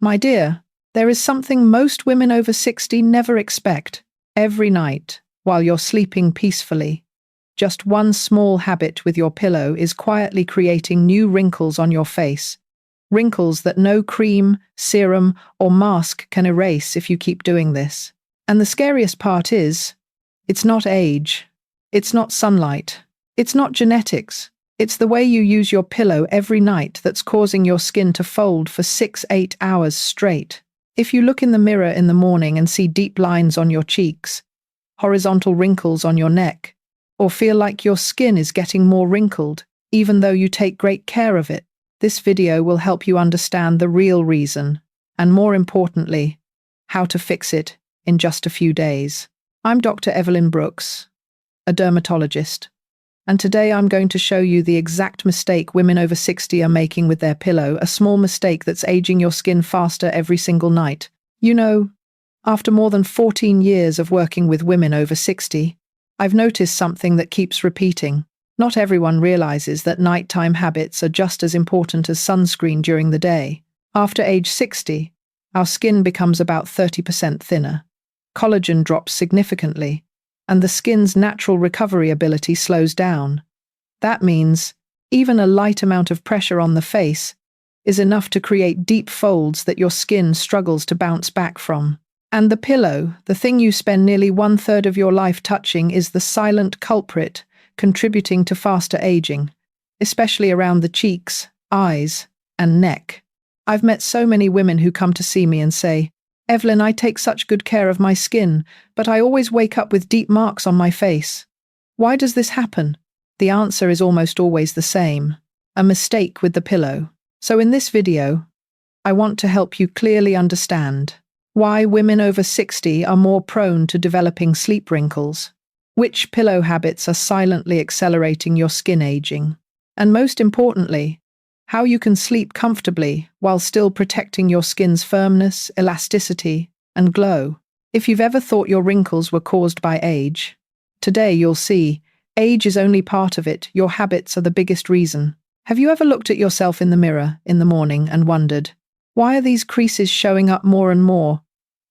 My dear, there is something most women over 60 never expect. Every night, while you're sleeping peacefully, just one small habit with your pillow is quietly creating new wrinkles on your face. Wrinkles that no cream, serum, or mask can erase if you keep doing this. And the scariest part is, it's not age, it's not sunlight, it's not genetics. It's the way you use your pillow every night that's causing your skin to fold for 6-8 hours straight. If you look in the mirror in the morning and see deep lines on your cheeks, horizontal wrinkles on your neck, or feel like your skin is getting more wrinkled, even though you take great care of it, this video will help you understand the real reason, and more importantly, how to fix it in just a few days. I'm Dr. Evelyn Brooks, a dermatologist, and today I'm going to show you the exact mistake women over 60 are making with their pillow, a small mistake that's aging your skin faster every single night. You know, after more than 14 years of working with women over 60, I've noticed something that keeps repeating. Not everyone realizes that nighttime habits are just as important as sunscreen during the day. After age 60, our skin becomes about 30% thinner. Collagen drops significantly, and the skin's natural recovery ability slows down. That means even a light amount of pressure on the face is enough to create deep folds that your skin struggles to bounce back from. And the pillow, the thing you spend nearly 1/3 of your life touching, is the silent culprit contributing to faster aging, especially around the cheeks, eyes, and neck. I've met so many women who come to see me and say, "Evelyn, I take such good care of my skin, but I always wake up with deep marks on my face. Why does this happen?" The answer is almost always the same: a mistake with the pillow. So in this video, I want to help you clearly understand why women over 60 are more prone to developing sleep wrinkles, which pillow habits are silently accelerating your skin aging, and most importantly, how you can sleep comfortably while still protecting your skin's firmness, elasticity, and glow. If you've ever thought your wrinkles were caused by age, today you'll see age is only part of it. Your habits are the biggest reason. Have you ever looked at yourself in the mirror in the morning and wondered, why are these creases showing up more and more,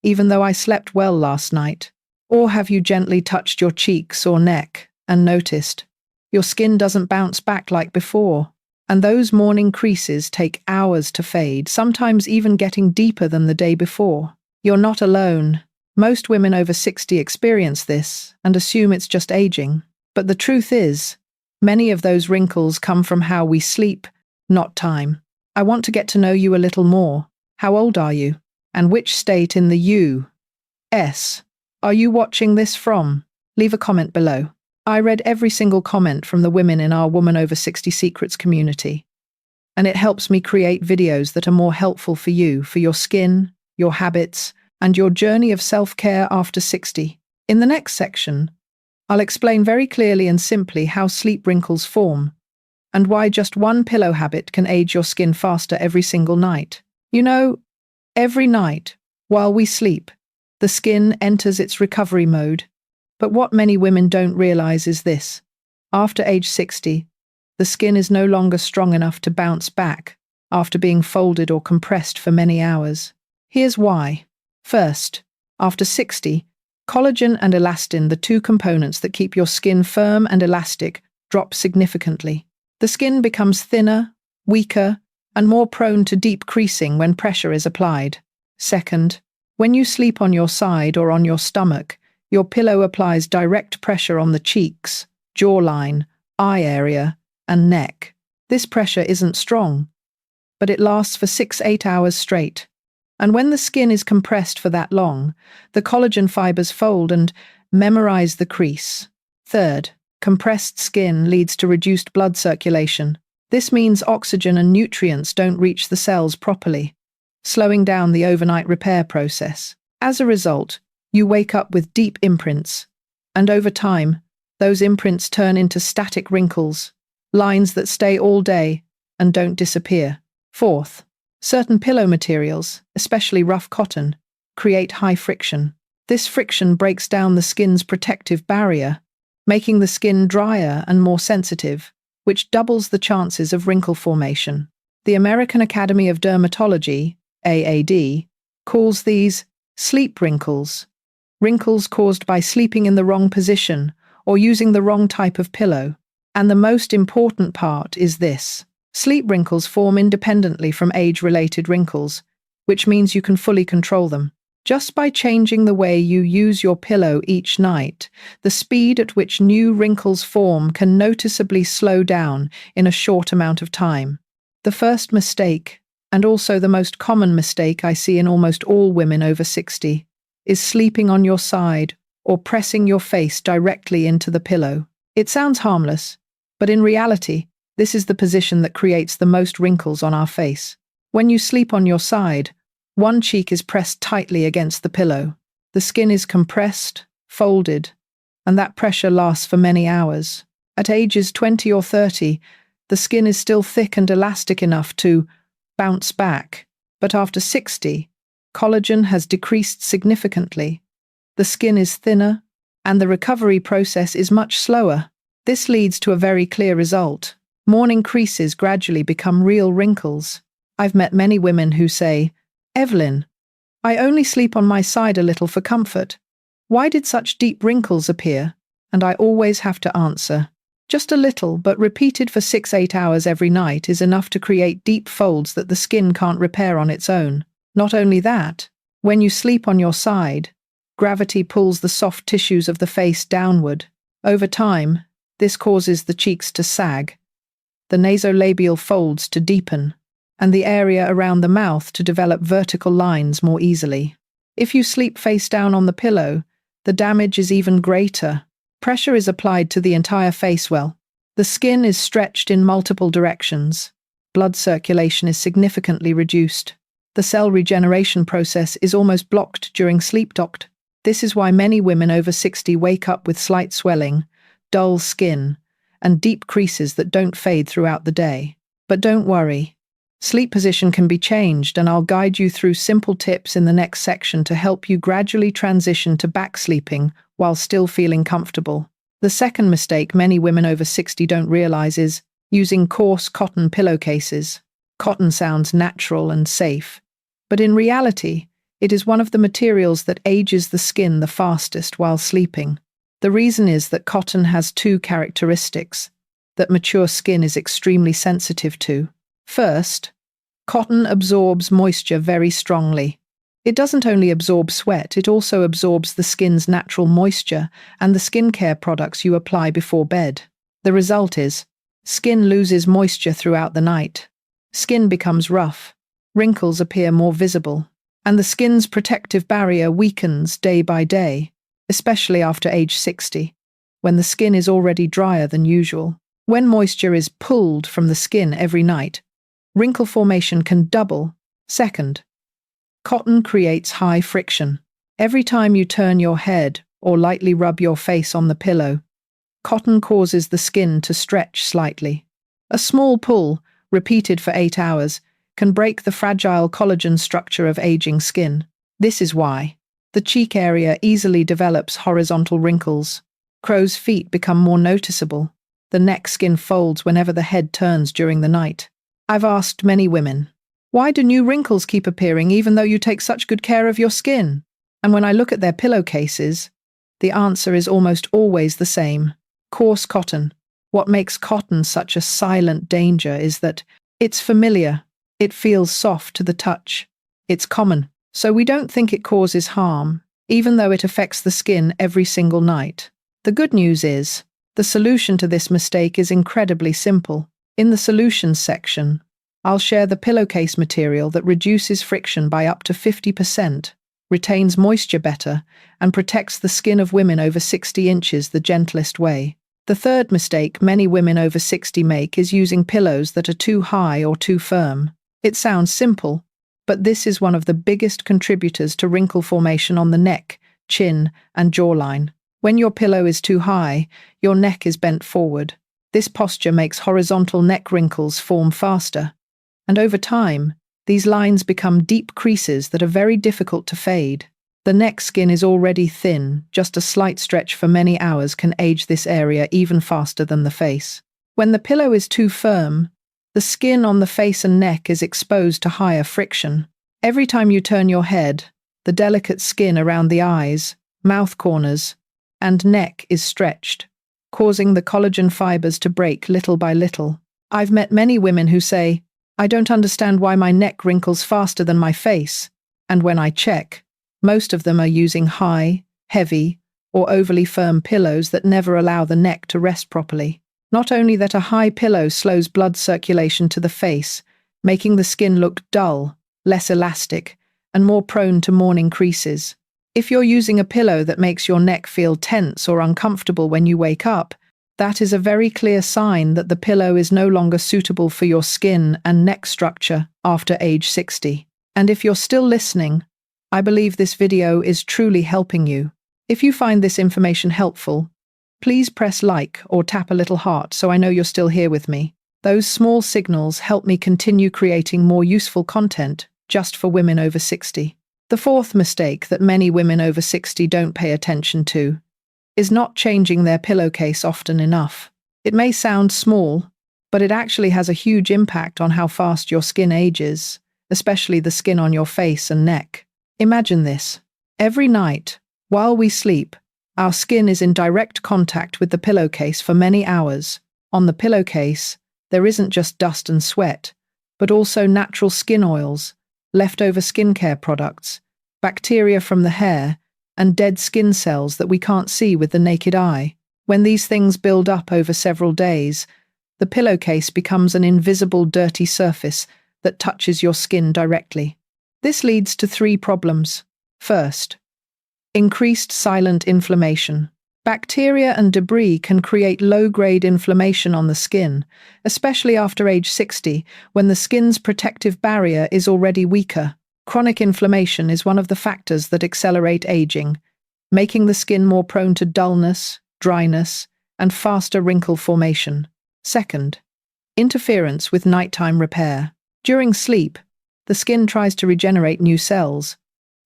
even though I slept well last night? Or have you gently touched your cheeks or neck and noticed your skin doesn't bounce back like before? And those morning creases take hours to fade, sometimes even getting deeper than the day before. You're not alone. Most women over 60 experience this and assume it's just aging. But the truth is, many of those wrinkles come from how we sleep, not time. I want to get to know you a little more. How old are you? And which state in the U.S. are you watching this from? Leave a comment below. I read every single comment from the women in our Woman Over 60 Secrets community, and it helps me create videos that are more helpful for you, for your skin, your habits, and your journey of self-care after 60. In the next section, I'll explain very clearly and simply how sleep wrinkles form, and why just one pillow habit can age your skin faster every single night. You know, every night, while we sleep, the skin enters its recovery mode. But what many women don't realize is this: after age 60, the skin is no longer strong enough to bounce back after being folded or compressed for many hours. Here's why. First, after 60, collagen and elastin, the two components that keep your skin firm and elastic, drop significantly. The skin becomes thinner, weaker, and more prone to deep creasing when pressure is applied. Second, when you sleep on your side or on your stomach, your pillow applies direct pressure on the cheeks, jawline, eye area, and neck. This pressure isn't strong, but it lasts for 6-8 hours straight. And when the skin is compressed for that long, the collagen fibers fold and memorize the crease. Third, compressed skin leads to reduced blood circulation. This means oxygen and nutrients don't reach the cells properly, slowing down the overnight repair process. As a result, you wake up with deep imprints, and over time, those imprints turn into static wrinkles, lines that stay all day and don't disappear. Fourth, certain pillow materials, especially rough cotton, create high friction. This friction breaks down the skin's protective barrier, making the skin drier and more sensitive, which doubles the chances of wrinkle formation. The American Academy of Dermatology AAD, calls these sleep wrinkles, wrinkles caused by sleeping in the wrong position or using the wrong type of pillow. And the most important part is this. Sleep wrinkles form independently from age-related wrinkles, which means you can fully control them. Just by changing the way you use your pillow each night, the speed at which new wrinkles form can noticeably slow down in a short amount of time. The first mistake, and also the most common mistake I see in almost all women over 60, is sleeping on your side or pressing your face directly into the pillow. It sounds harmless, but in reality, this is the position that creates the most wrinkles on our face. When you sleep on your side, one cheek is pressed tightly against the pillow. The skin is compressed, folded, and that pressure lasts for many hours. At ages 20 or 30, the skin is still thick and elastic enough to bounce back, but after 60, collagen has decreased significantly. The skin is thinner, and the recovery process is much slower. This leads to a very clear result. Morning creases gradually become real wrinkles. I've met many women who say, "Evelyn, I only sleep on my side a little for comfort. Why did such deep wrinkles appear?" And I always have to answer, just a little, but repeated for 6-8 hours every night is enough to create deep folds that the skin can't repair on its own. Not only that, when you sleep on your side, gravity pulls the soft tissues of the face downward. Over time, this causes the cheeks to sag, the nasolabial folds to deepen, and the area around the mouth to develop vertical lines more easily. If you sleep face down on the pillow, the damage is even greater. Pressure is applied to the entire face well. The skin is stretched in multiple directions. Blood circulation is significantly reduced. The cell regeneration process is almost blocked during sleep. This is why many women over 60 wake up with slight swelling, dull skin, and deep creases that don't fade throughout the day. But don't worry. Sleep position can be changed, and I'll guide you through simple tips in the next section to help you gradually transition to back sleeping while still feeling comfortable. The second mistake many women over 60 don't realize is using coarse cotton pillowcases. Cotton sounds natural and safe, but in reality, it is one of the materials that ages the skin the fastest while sleeping. The reason is that cotton has two characteristics that mature skin is extremely sensitive to. First, cotton absorbs moisture very strongly. It doesn't only absorb sweat, it also absorbs the skin's natural moisture and the skincare products you apply before bed. The result is, skin loses moisture throughout the night. Skin becomes rough, wrinkles appear more visible, and the skin's protective barrier weakens day by day, especially after age 60, when the skin is already drier than usual. When moisture is pulled from the skin every night, wrinkle formation can double. Second, cotton creates high friction. Every time you turn your head or lightly rub your face on the pillow, cotton causes the skin to stretch slightly. A small pull, repeated for 8 hours, can break the fragile collagen structure of aging skin. This is why the cheek area easily develops horizontal wrinkles. Crow's feet become more noticeable. The neck skin folds whenever the head turns during the night. I've asked many women, why do new wrinkles keep appearing even though you take such good care of your skin? And when I look at their pillowcases, the answer is almost always the same. Coarse cotton. What makes cotton such a silent danger is that it's familiar. It feels soft to the touch. It's common, so we don't think it causes harm, even though it affects the skin every single night. The good news is, the solution to this mistake is incredibly simple. In the solutions section, I'll share the pillowcase material that reduces friction by up to 50%, retains moisture better, and protects the skin of women over 60 inches the gentlest way. The third mistake many women over 60 make is using pillows that are too high or too firm. It sounds simple, but this is one of the biggest contributors to wrinkle formation on the neck, chin, and jawline. When your pillow is too high, your neck is bent forward. This posture makes horizontal neck wrinkles form faster, and over time, these lines become deep creases that are very difficult to fade. The neck skin is already thin, just a slight stretch for many hours can age this area even faster than the face. When the pillow is too firm, the skin on the face and neck is exposed to higher friction. Every time you turn your head, the delicate skin around the eyes, mouth corners, and neck is stretched, causing the collagen fibers to break little by little. I've met many women who say, "I don't understand why my neck wrinkles faster than my face," and when I check, most of them are using high, heavy, or overly firm pillows that never allow the neck to rest properly. Not only that, a high pillow slows blood circulation to the face, making the skin look dull, less elastic, and more prone to morning creases. If you're using a pillow that makes your neck feel tense or uncomfortable when you wake up, that is a very clear sign that the pillow is no longer suitable for your skin and neck structure after age 60. And if you're still listening, I believe this video is truly helping you. If you find this information helpful, please press like or tap a little heart so I know you're still here with me. Those small signals help me continue creating more useful content just for women over 60. The fourth mistake that many women over 60 don't pay attention to is not changing their pillowcase often enough. It may sound small, but it actually has a huge impact on how fast your skin ages, especially the skin on your face and neck. Imagine this. Every night, while we sleep, our skin is in direct contact with the pillowcase for many hours. On the pillowcase, there isn't just dust and sweat, but also natural skin oils, leftover skincare products, bacteria from the hair, and dead skin cells that we can't see with the naked eye. When these things build up over several days, the pillowcase becomes an invisible dirty surface that touches your skin directly. This leads to three problems. First, increased silent inflammation. Bacteria and debris can create low-grade inflammation on the skin, especially after age 60, when the skin's protective barrier is already weaker. Chronic inflammation is one of the factors that accelerate aging, making the skin more prone to dullness, dryness, and faster wrinkle formation. Second, interference with nighttime repair. During sleep, the skin tries to regenerate new cells,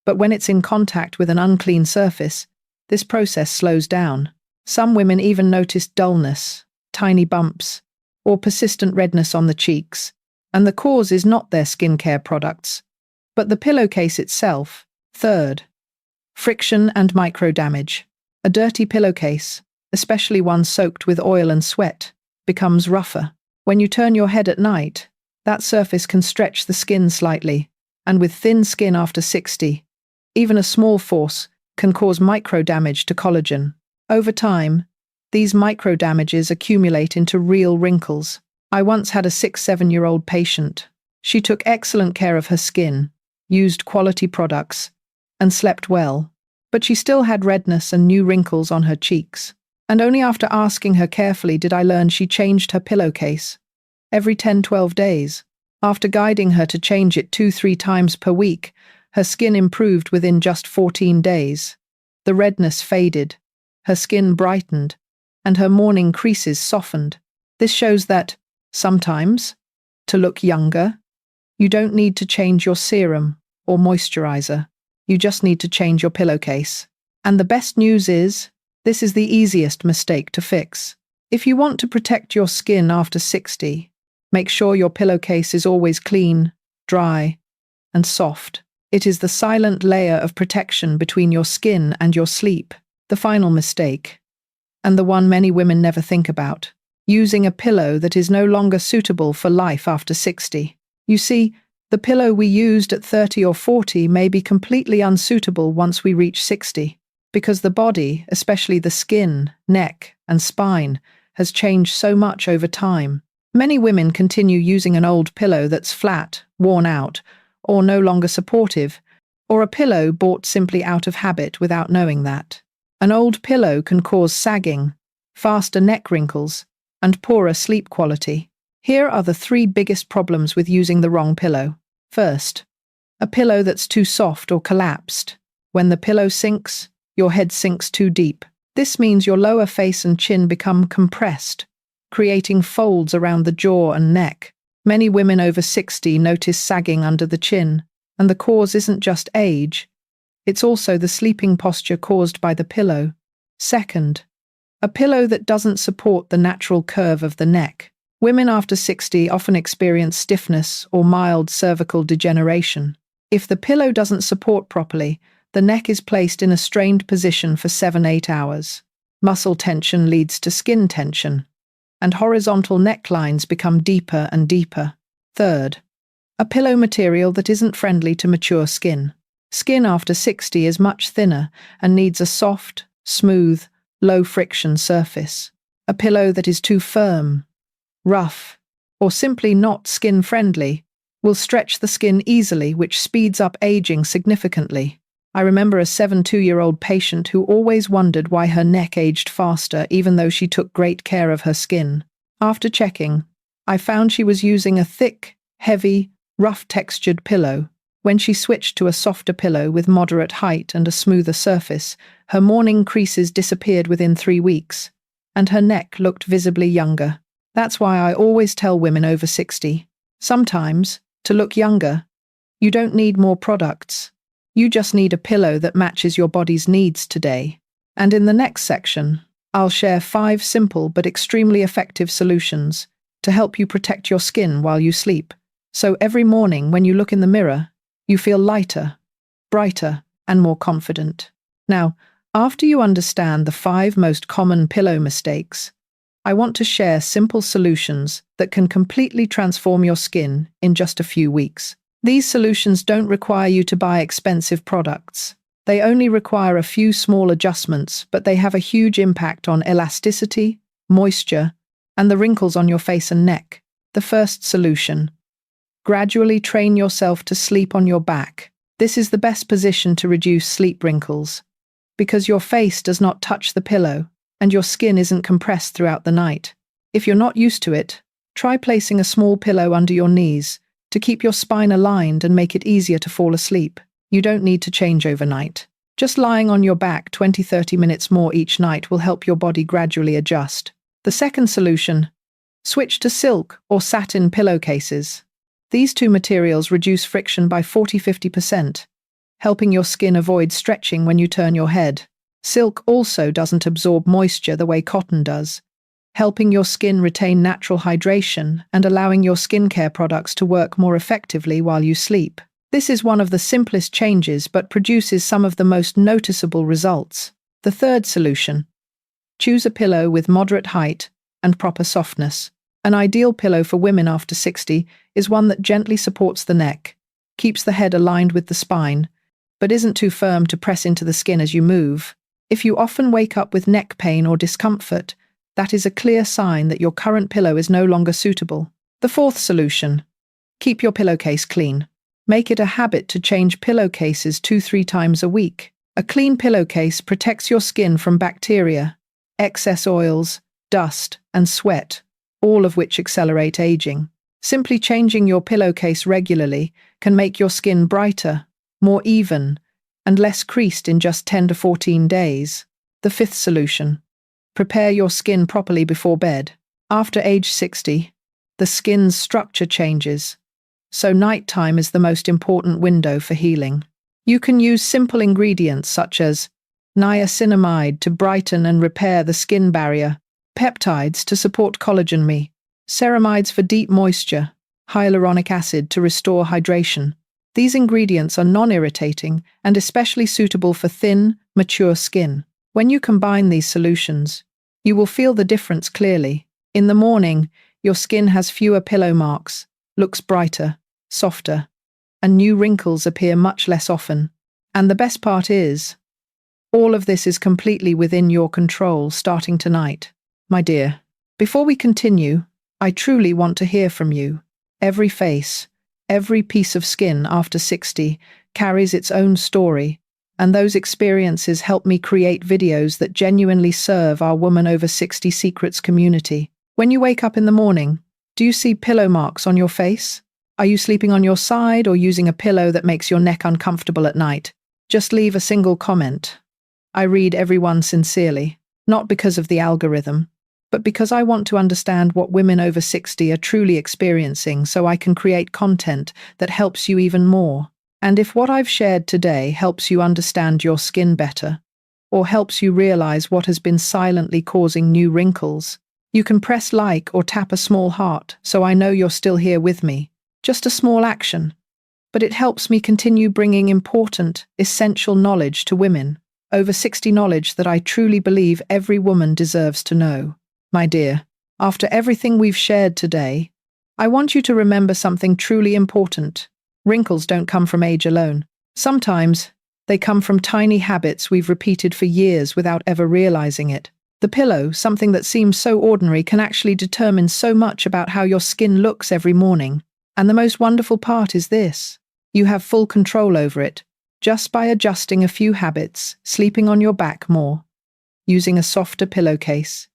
but when it's in contact with an unclean surface, this process slows down. Some women even notice dullness, tiny bumps, or persistent redness on the cheeks, and the cause is not their skincare products, but the pillowcase itself. Third, friction and microdamage. A dirty pillowcase, especially one soaked with oil and sweat, becomes rougher. When you turn your head at night, that surface can stretch the skin slightly, and with thin skin after 60, even a small force can cause microdamage to collagen. Over time, these microdamages accumulate into real wrinkles. I once had a 6-7-year-old patient. She took excellent care of her skin, used quality products, and slept well, but she still had redness and new wrinkles on her cheeks. And only after asking her carefully did I learn she changed her pillowcase every 10-12 days. After guiding her to change it 2-3 times per week, her skin improved within just 14 days. The redness faded, her skin brightened, and her morning creases softened. This shows that, sometimes, to look younger, you don't need to change your serum or moisturizer. You just need to change your pillowcase. And the best news is, this is the easiest mistake to fix. If you want to protect your skin after 60, make sure your pillowcase is always clean, dry, and soft. It is the silent layer of protection between your skin and your sleep. The final mistake, and the one many women never think about, using a pillow that is no longer suitable for life after 60. You see, the pillow we used at 30 or 40 may be completely unsuitable once we reach 60, because the body, especially the skin, neck, and spine, has changed so much over time. Many women continue using an old pillow that's flat, worn out, or no longer supportive, or a pillow bought simply out of habit without knowing that. An old pillow can cause sagging, faster neck wrinkles, and poorer sleep quality. Here are the 3 biggest problems with using the wrong pillow. First, a pillow that's too soft or collapsed. When the pillow sinks, your head sinks too deep. This means your lower face and chin become compressed, creating folds around the jaw and neck. Many women over 60 notice sagging under the chin, and the cause isn't just age, it's also the sleeping posture caused by the pillow. Second, a pillow that doesn't support the natural curve of the neck. Women after 60 often experience stiffness or mild cervical degeneration. If the pillow doesn't support properly, the neck is placed in a strained position for 7-8 hours. Muscle tension leads to skin tension, and horizontal necklines become deeper and deeper. Third, a pillow material that isn't friendly to mature skin. Skin after 60 is much thinner and needs a soft, smooth, low-friction surface. A pillow that is too firm, rough, or simply not skin-friendly will stretch the skin easily, which speeds up aging significantly. I remember a 72-year-old patient who always wondered why her neck aged faster even though she took great care of her skin. After checking, I found she was using a thick, heavy, rough-textured pillow. When she switched to a softer pillow with moderate height and a smoother surface, her morning creases disappeared within 3 weeks, and her neck looked visibly younger. That's why I always tell women over 60, sometimes, to look younger, you don't need more products. You just need a pillow that matches your body's needs today. And in the next section, I'll share 5 simple but extremely effective solutions to help you protect your skin while you sleep. So every morning when you look in the mirror, you feel lighter, brighter, and more confident. Now, after you understand the 5 most common pillow mistakes, I want to share simple solutions that can completely transform your skin in just a few weeks. These solutions don't require you to buy expensive products. They only require a few small adjustments, but they have a huge impact on elasticity, moisture, and the wrinkles on your face and neck. The first solution: gradually train yourself to sleep on your back. This is the best position to reduce sleep wrinkles, because your face does not touch the pillow and your skin isn't compressed throughout the night. If you're not used to it, try placing a small pillow under your knees to keep your spine aligned and make it easier to fall asleep. You don't need to change overnight. Just lying on your back 20-30 minutes more each night will help your body gradually adjust. The second solution: switch to silk or satin pillowcases. These 2 materials reduce friction by 40-50%, helping your skin avoid stretching when you turn your head. Silk also doesn't absorb moisture the way cotton does, helping your skin retain natural hydration and allowing your skincare products to work more effectively while you sleep. This is one of the simplest changes but produces some of the most noticeable results. The third solution: choose a pillow with moderate height and proper softness. An ideal pillow for women after 60 is one that gently supports the neck, keeps the head aligned with the spine, but isn't too firm to press into the skin as you move. If you often wake up with neck pain or discomfort, that is a clear sign that your current pillow is no longer suitable. The fourth solution: keep your pillowcase clean. Make it a habit to change pillowcases 2-3 times a week. A clean pillowcase protects your skin from bacteria, excess oils, dust, and sweat, all of which accelerate aging. Simply changing your pillowcase regularly can make your skin brighter, more even, and less creased in just 10 to 14 days. The fifth solution: prepare your skin properly before bed. After age 60, the skin's structure changes, so nighttime is the most important window for healing. You can use simple ingredients such as niacinamide to brighten and repair the skin barrier, peptides to support collagen, ceramides for deep moisture, hyaluronic acid to restore hydration. These ingredients are non-irritating and especially suitable for thin, mature skin. When you combine these solutions, you will feel the difference clearly. In the morning, your skin has fewer pillow marks, looks brighter, softer, and new wrinkles appear much less often. And the best part is, all of this is completely within your control starting tonight. My dear, before we continue, I truly want to hear from you. Every face, every piece of skin after 60 carries its own story, and those experiences help me create videos that genuinely serve our Woman Over 60 Secrets community. When you wake up in the morning, do you see pillow marks on your face? Are you sleeping on your side or using a pillow that makes your neck uncomfortable at night? Just leave a single comment. I read everyone sincerely, not because of the algorithm, but because I want to understand what women over 60 are truly experiencing so I can create content that helps you even more. And if what I've shared today helps you understand your skin better, or helps you realize what has been silently causing new wrinkles, you can press like or tap a small heart so I know you're still here with me. Just a small action. but it helps me continue bringing important, essential knowledge to women. Over 60 knowledge that I truly believe every woman deserves to know. My dear, after everything we've shared today, I want you to remember something truly important. Wrinkles don't come from age alone. Sometimes, they come from tiny habits we've repeated for years without ever realizing it. The pillow, something that seems so ordinary, can actually determine so much about how your skin looks every morning. And the most wonderful part is this: you have full control over it, just by adjusting a few habits, sleeping on your back more, using a softer pillowcase,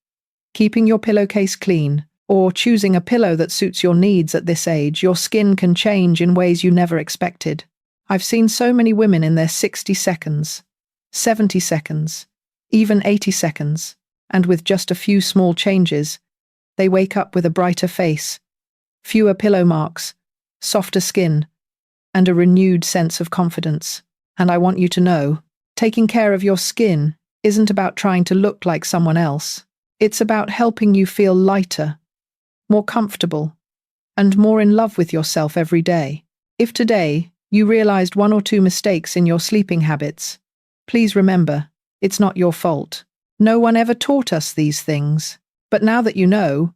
keeping your pillowcase clean, or choosing a pillow that suits your needs at this age. Your skin can change in ways you never expected. I've seen so many women in their 60 seconds, 70 seconds, even 80 seconds, and with just a few small changes, they wake up with a brighter face, fewer pillow marks, softer skin, and a renewed sense of confidence. And I want you to know, taking care of your skin isn't about trying to look like someone else. It's about helping you feel lighter, more comfortable, and more in love with yourself every day. If today you realized one or two mistakes in your sleeping habits, please remember, it's not your fault. No one ever taught us these things. But now that you know,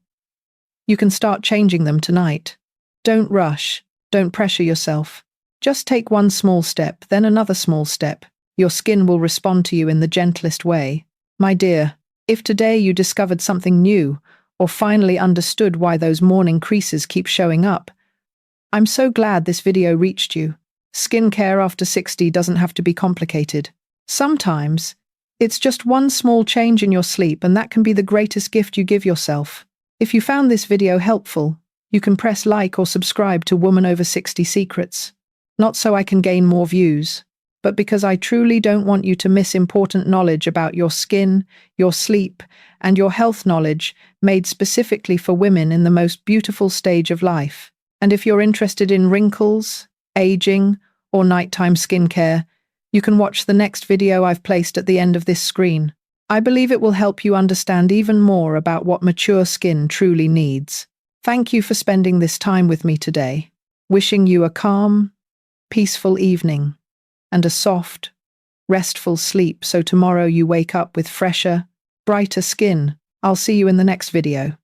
you can start changing them tonight. Don't rush. Don't pressure yourself. Just take one small step, then another small step. Your skin will respond to you in the gentlest way. My dear, if today you discovered something new, or finally understood why those morning creases keep showing up, I'm so glad this video reached you. Skincare after 60 doesn't have to be complicated. Sometimes, it's just one small change in your sleep, and that can be the greatest gift you give yourself. If you found this video helpful, you can press like or subscribe to Woman Over 60 Secrets. Not so I can gain more views, but because I truly don't want you to miss important knowledge about your skin, your sleep, and your health, knowledge made specifically for women in the most beautiful stage of life. And if you're interested in wrinkles, aging, or nighttime skincare, you can watch the next video I've placed at the end of this screen. I believe it will help you understand even more about what mature skin truly needs. Thank you for spending this time with me today. Wishing you a calm, peaceful evening and a soft, restful sleep so tomorrow you wake up with fresher, brighter skin. I'll see you in the next video.